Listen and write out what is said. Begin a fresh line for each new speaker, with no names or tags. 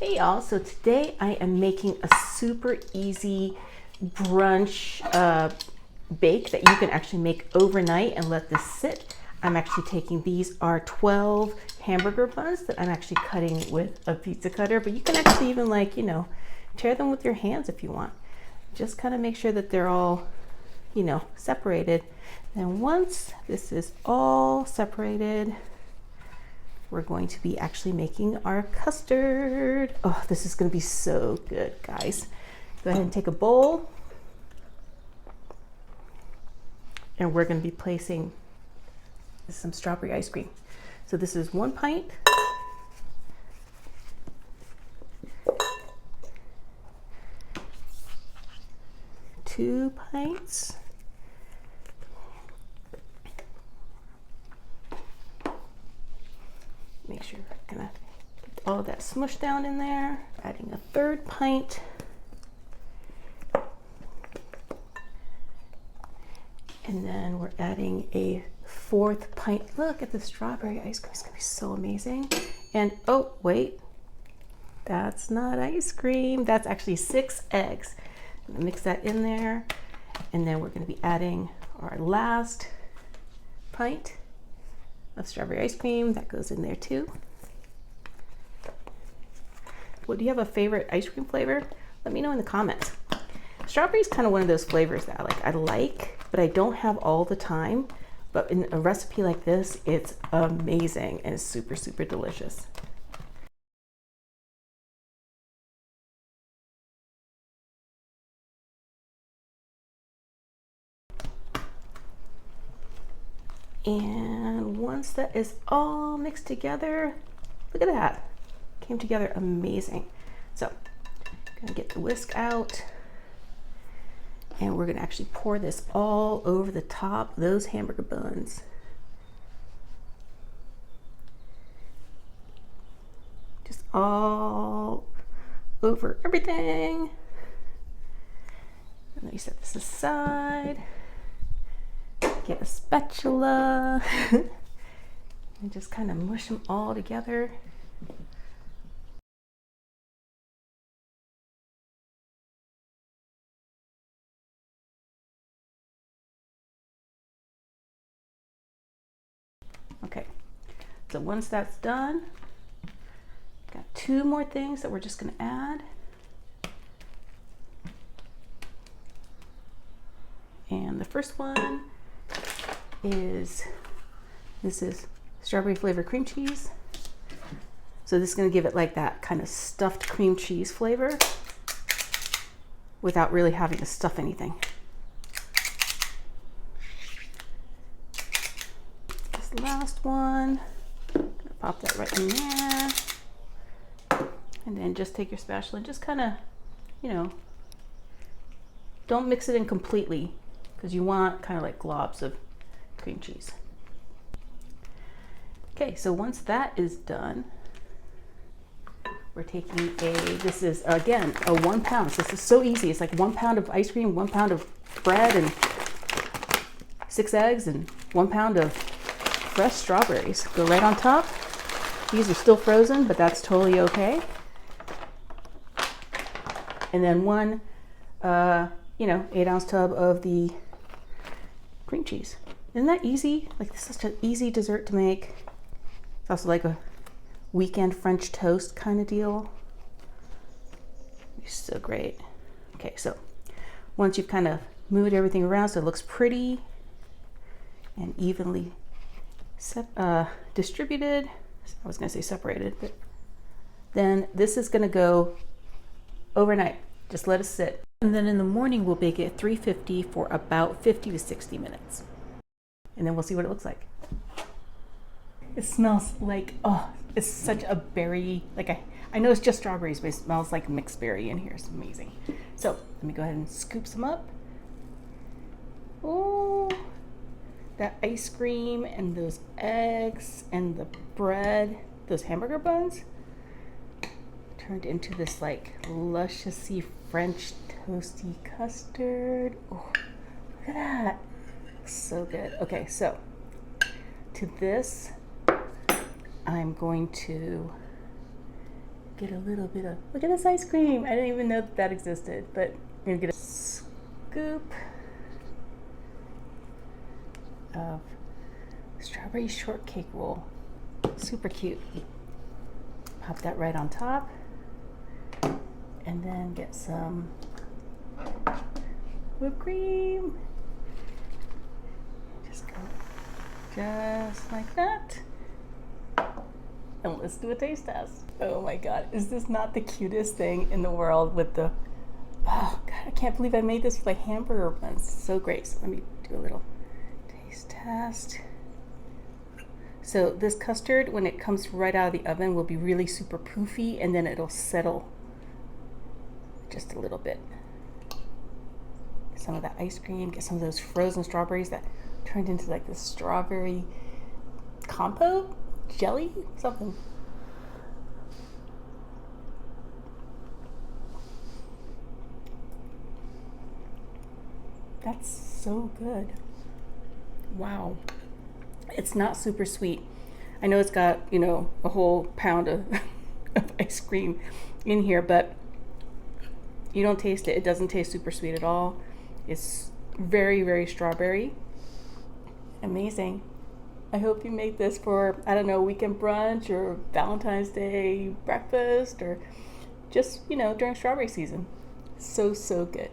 Hey y'all, so today I am making a super easy brunch bake that you can actually make overnight and let this sit. I'm actually taking, these are 12 hamburger buns that I'm actually cutting with a pizza cutter, but you can actually even tear them with your hands if you want. Just kind of make sure that they're all, separated. And once this is all separated, we're going to be actually making our custard. Oh, this is going to be so good, guys. Go ahead and take a bowl. And we're going to be placing some strawberry ice cream. So this is 1 pint. Two pints. Make sure we're gonna get all of that smushed down in there. Adding a 3rd pint. And then we're adding a 4th pint. Look at the strawberry ice cream, it's gonna be so amazing. And oh, wait, that's not ice cream. That's actually 6 eggs. Mix that in there. And then we're gonna be adding our last pint of strawberry ice cream. That goes in there too. Well, do you have a favorite ice cream flavor? Let me know in the comments. Strawberry is kind of one of those flavors that I like, but I don't have all the time. But in a recipe like this, it's amazing and it's super, super delicious. And once that is all mixed together, look at that, came together amazing. So I'm gonna get the whisk out and we're gonna actually pour this all over the top of those hamburger buns. Just all over everything. And let me set this aside. Get a spatula and just kind of mush them all together. Okay, so once that's done, got 2 more things that we're just going to add. And the first one is, this is strawberry flavored cream cheese. So this is going to give it like that kind of stuffed cream cheese flavor without really having to stuff anything. This last one, gonna pop that right in there. And then just take your spatula and just kind of, don't mix it in completely because you want kind of like globs of cream cheese. Okay, so once that is done, we're taking this is again a 1 pound. So this is so easy. It's like 1 pound of ice cream, 1 pound of bread, and 6 eggs, and 1 pound of fresh strawberries. Go right on top. These are still frozen, but that's totally okay. And then 1, 8-ounce tub of the cream cheese. Isn't that easy? Like, this is such an easy dessert to make. It's also like a weekend French toast kind of deal. It's so great. Okay, so once you've kind of moved everything around so it looks pretty and evenly distributed, I was gonna say separated, but then this is gonna go overnight. Just let it sit. And then in the morning, we'll bake it at 350 for about 50 to 60 minutes. And then we'll see what it looks like. It smells like, oh, it's such a berry, I know it's just strawberries, but it smells like mixed berry in here. It's amazing. So let me go ahead and scoop some up. Oh, that ice cream and those eggs and the bread, those hamburger buns, turned into this like lusciousy French toasty custard. Oh, look at that. So good. Okay, so to this, I'm going to get a little bit of, look at this ice cream. I didn't even know that existed, but I'm gonna get a scoop of strawberry shortcake roll. Super cute. Pop that right on top, and then get some whipped cream. Just go just like that. And let's do a taste test. Oh my God, is this not the cutest thing in the world with the, oh God, I can't believe I made this with like hamburger buns. So great. So let me do a little taste test. So this custard, when it comes right out of the oven, will be really super poofy, and then it'll settle just a little bit. Get some of that ice cream, get some of those frozen strawberries that turned into like this strawberry compote, jelly, something. That's so good. Wow. It's not super sweet. I know it's got, you know, a whole pound of, of ice cream in here, but you don't taste it. It doesn't taste super sweet at all. It's very, very strawberry. Amazing. I hope you make this for, I don't know, weekend brunch or Valentine's Day breakfast, or just, you know, during strawberry season. So, so good.